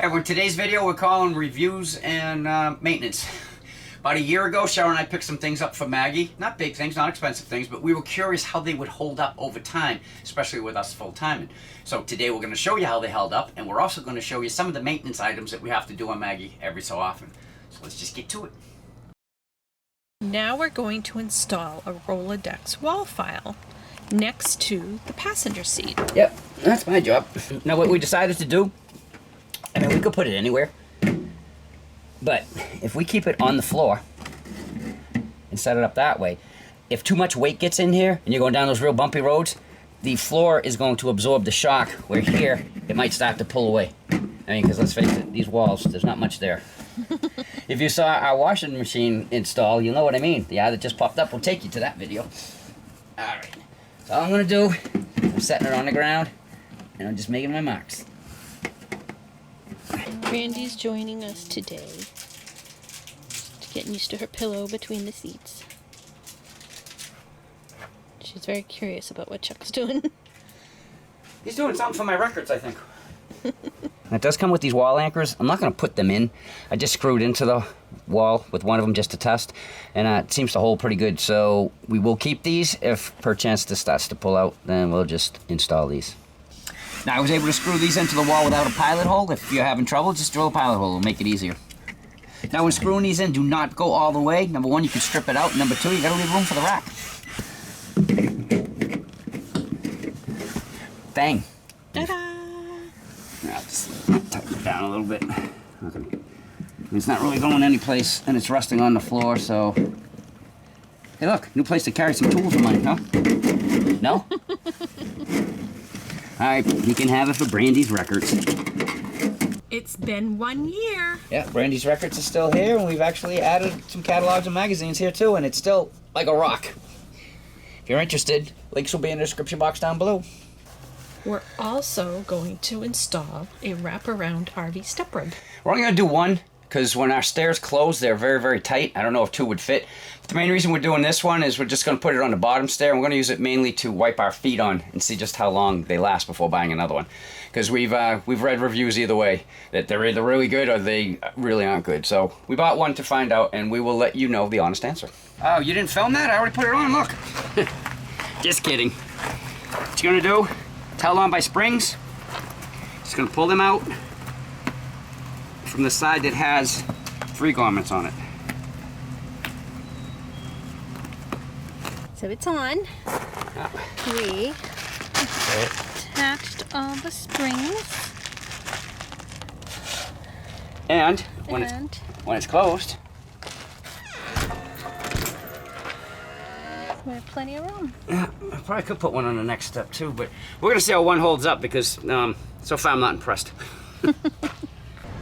Everyone, today's video we're calling reviews and maintenance. About a year ago, Cheryl and I picked some things up for Maggie. Not big things, not expensive things, but we were curious how they would hold up over time, especially with us full-timing. So today we're going to show you how they held up, and we're also going to show you some of the maintenance items that we have to do on Maggie every so often. So let's just get to it. Now we're going to install a Rolodex wall file next to the passenger seat. Yep, that's my job. Now what we decided to do, I mean, we could put it anywhere, but if we keep it on the floor and set it up that way, if too much weight gets in here and you're going down those real bumpy roads, the floor is going to absorb the shock, where here it might start to pull away. I mean, because let's face it, these walls, there's not much there. If you saw our washing machine install, you'll know what I mean. The eye that just popped up will take you to that video. Alright, so all I'm going to do, I'm setting it on the ground and I'm just making my marks. Randy's joining us today. Just getting used to her pillow between the seats. She's very curious about what Chuck's doing. He's doing something for my records, I think. It does come with these wall anchors. I'm not going to put them in. I just screwed into the wall with one of them just to test, and it seems to hold pretty good. So we will keep these. If perchance this starts to pull out, then we'll just install these. Now, I was able to screw these into the wall without a pilot hole. If you're having trouble, just drill a pilot hole. It'll make it easier. Now, when screwing these in, do not go all the way. Number one, you can strip it out. Number two, you got to leave room for the rack. Bang. Ta-da! I'll just tighten it down a little bit. Okay. It's not really going anyplace, and it's resting on the floor, so... Hey, look, new place to carry some tools of mine, huh? No? Alright, you can have it for Brandy's Records. It's been 1 year. Yeah, Brandy's Records is still here, and we've actually added some catalogs and magazines here, too, and it's still like a rock. If you're interested, links will be in the description box down below. We're also going to install a wraparound RV step rib. We're only going to do one, because when our stairs close, they're very, very tight. I don't know if two would fit. But the main reason we're doing this one is we're just going to put it on the bottom stair, and we're going to use it mainly to wipe our feet on and see just how long they last before buying another one. Because we've read reviews either way, that they're either really good or they really aren't good. So we bought one to find out, and we will let you know the honest answer. Oh, you didn't film that? I already put it on, look. Just kidding. What you're going to do, it's held on by springs. Just going to pull them out from the side that has 3 garments on it. So it's on. We attached all the springs. And when it's closed, we have plenty of room. yeah, I probably could put one on the next step too, but we're gonna see how one holds up because so far I'm not impressed.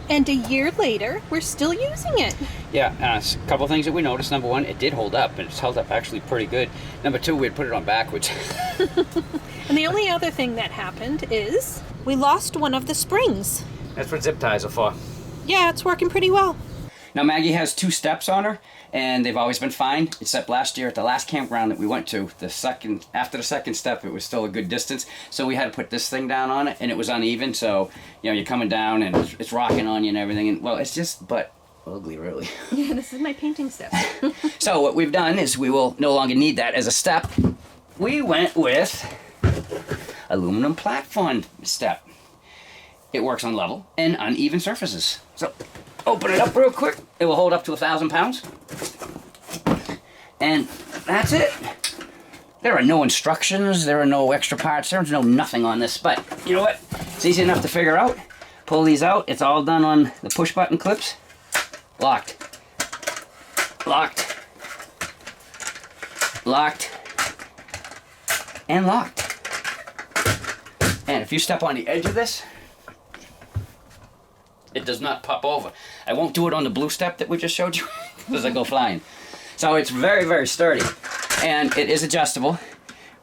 And a year later, we're still using it. Yeah, a couple things that we noticed. Number one, it did hold up, and it's held up actually pretty good. Number two, we had put it on backwards. And the only other thing that happened is we lost one of the springs. That's what zip ties are for. Yeah, it's working pretty well. Now Maggie has 2 steps on her, and they've always been fine, except last year at the last campground that we went to, after the second step, it was still a good distance, so we had to put this thing down on it, and it was uneven, so, you know, you're coming down, and it's rocking on you and everything, and, well, it's just, but ugly, really. Yeah, this is my painting step. So what we've done is we will no longer need that as a step. We went with aluminum platform step. It works on level and uneven surfaces. So, open it up real quick. It will hold up to 1,000 pounds. And that's it. There are no instructions. There are no extra parts. There's no nothing on this. But you know what? It's easy enough to figure out. Pull these out. It's all done on the push button clips. Locked. Locked. Locked. And locked. And if you step on the edge of this, it does not pop over. I won't do it on the blue step that we just showed you because I go flying. So it's very, very sturdy. And it is adjustable.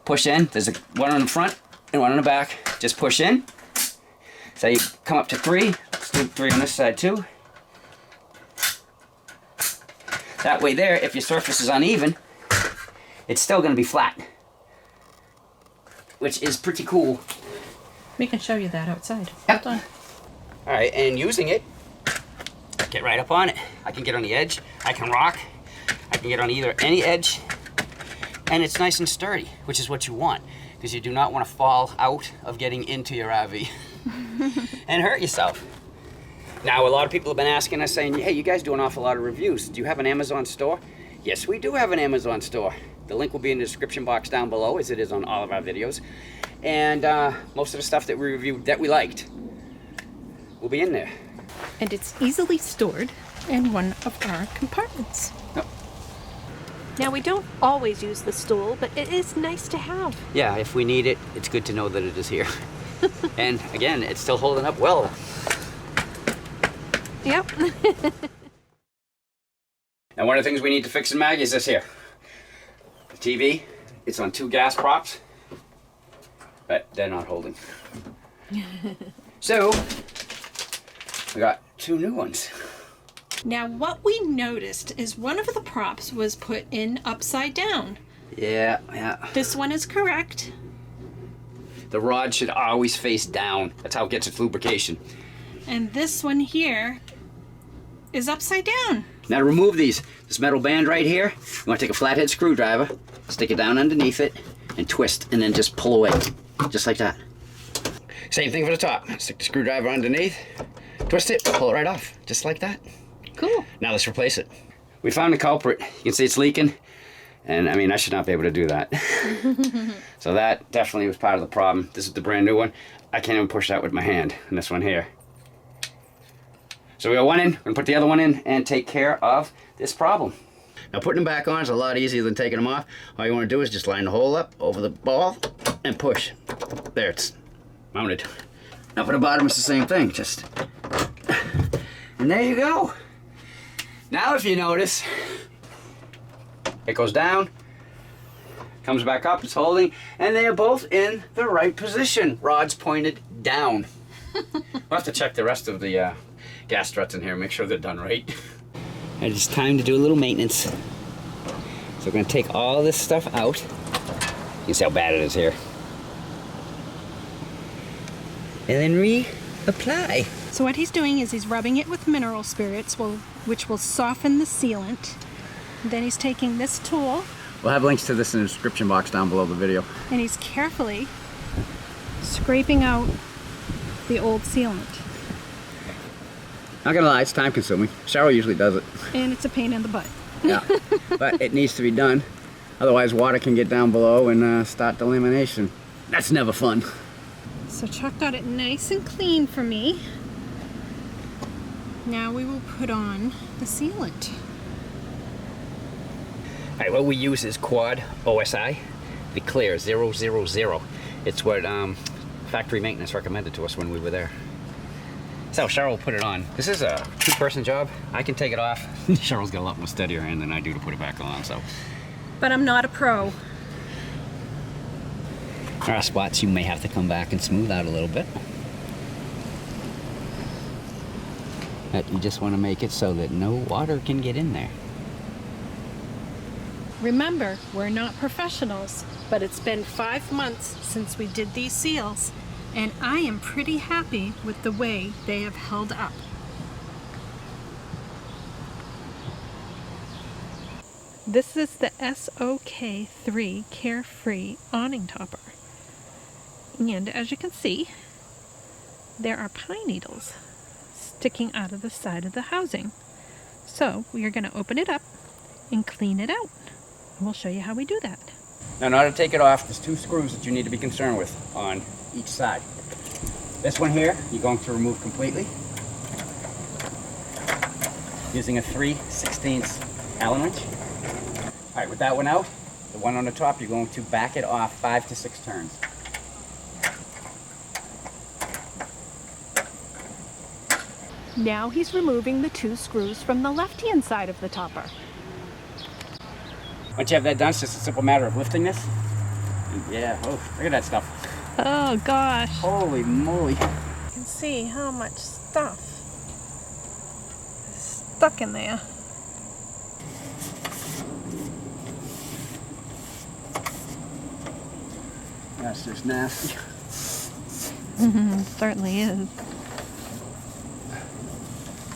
Push in. There's one on the front and one on the back. Just push in. So you come up to 3. Let's do 3 on this side too. That way there, if your surface is uneven, it's still going to be flat. Which is pretty cool. We can show you that outside. Yep. Hold on. All right, and using it, get right up on it. I can get on the edge, I can rock, I can get on any edge, and it's nice and sturdy, which is what you want, because you do not want to fall out of getting into your RV and hurt yourself. Now, a lot of people have been asking us, saying, hey, you guys do an awful lot of reviews. Do you have an Amazon store? Yes, we do have an Amazon store. The link will be in the description box down below, as it is on all of our videos. And most of the stuff that we reviewed that we liked will be in there. And it's easily stored in one of our compartments. Yep. Now, we don't always use the stool, but it is nice to have. Yeah, if we need it, it's good to know that it is here. And again, it's still holding up well. Yep. And one of the things we need to fix in Maggie is this here. The TV, it's on 2 gas props, but they're not holding. So, we got 2 new ones. Now, what we noticed is one of the props was put in upside down. Yeah. This one is correct. The rod should always face down. That's how it gets its lubrication. And this one here is upside down. Now to remove this metal band right here, you want to take a flathead screwdriver, stick it down underneath it, and twist, and then just pull away, just like that. Same thing for the top. Stick the screwdriver underneath, twist it, pull it right off, just like that. Cool. Now let's replace it. We found the culprit. You can see it's leaking, and I mean, I should not be able to do that. So that definitely was part of the problem. This is the brand new one. I can't even push that with my hand, and this one here. So we got one in, we're gonna put the other one in and take care of this problem. Now putting them back on is a lot easier than taking them off. All you wanna do is just line the hole up over the ball and push. There, it's mounted. Now for the bottom, it's the same thing, just, and there you go. Now if you notice, it goes down, comes back up, it's holding, and they are both in the right position. Rods pointed down. We'll have to check the rest of the gas struts in here, make sure they're done right. And it's time to do a little maintenance. So we're gonna take all this stuff out. You can see how bad it is here. And then reapply. So what he's doing is he's rubbing it with mineral spirits, which will soften the sealant. Then he's taking this tool. We'll have links to this in the description box down below the video. And he's carefully scraping out the old sealant. Not gonna lie, it's time consuming. Cheryl usually does it. And it's a pain in the butt. Yeah, but it needs to be done. Otherwise water can get down below and start the lamination. That's never fun. So Chuck got it nice and clean for me. Now we will put on the sealant. All right, what we use is Quad OSI, the Clear 000. It's what factory maintenance recommended to us when we were there. So Cheryl will put it on. This is a 2-person job. I can take it off. Cheryl's got a lot more steadier hand than I do to put it back on, so. But I'm not a pro. There are spots you may have to come back and smooth out a little bit. But you just want to make it so that no water can get in there. Remember, we're not professionals, but it's been 5 months since we did these seals, and I am pretty happy with the way they have held up. This is the SOK3 Carefree awning topper. And as you can see, there are pine needles sticking out of the side of the housing. So we are going to open it up and clean it out. And we'll show you how we do that. Now in order to take it off, there's 2 screws that you need to be concerned with on each side. This one here, you're going to remove completely using a 3/16 Allen wrench. All right, with that one out, the one on the top, you're going to back it off 5 to 6 turns. Now he's removing the 2 screws from the left-hand side of the topper. Once you have that done, it's just a simple matter of lifting this. And yeah, oh, look at that stuff. Oh gosh. Holy moly. You can see how much stuff is stuck in there. That's just nasty. Certainly is.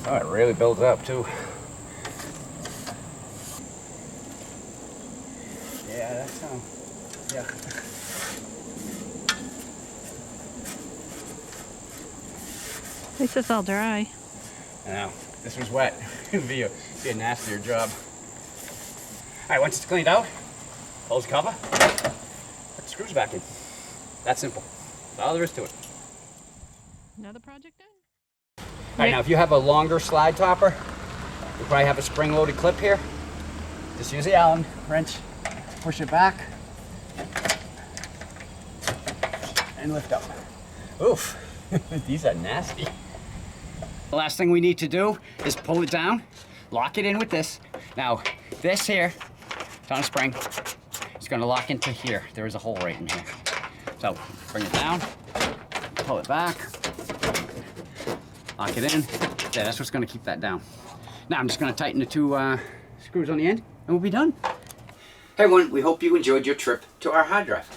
Oh, it really builds up too. Yeah, that's yeah. At least it's all dry. I know. This was wet. It'd be a nastier job. Alright, once it's cleaned out, close the cover, put the screws back in. That simple. That's all there is to it. Another project done? Alright, now if you have a longer slide topper, you probably have a spring-loaded clip here. Just use the Allen wrench, push it back, and lift up. Oof, these are nasty. The last thing we need to do is pull it down, lock it in with this. Now, this here, it's on a spring. It's gonna lock into here. There is a hole right in here. So, bring it down, pull it back, lock it in. Yeah, that's what's gonna keep that down. Now I'm just gonna tighten the two screws on the end, and we'll be done. Hey everyone, we hope you enjoyed your trip to our hard drive.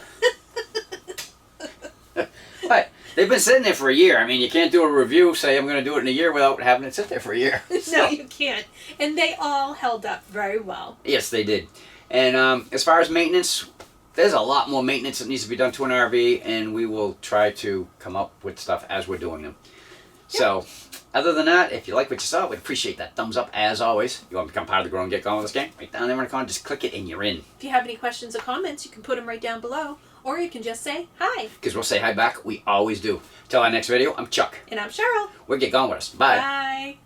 But they've been sitting there for a year. I mean, you can't do a review, say I'm gonna do it in a year without having it sit there for a year. No, you can't. And they all held up very well. Yes, they did. And as far as maintenance, there's a lot more maintenance that needs to be done to an RV, and we will try to come up with stuff as we're doing them. Yep. So, other than that, if you like what you saw, we'd appreciate that thumbs up as always. You want to become part of the Grow and Get Going with Us gang? Right down there in the corner, just click it and you're in. If you have any questions or comments, you can put them right down below, or you can just say hi. Because we'll say hi back. We always do. Till our next video, I'm Chuck. And I'm Cheryl. We'll Get Going with Us. Bye. Bye.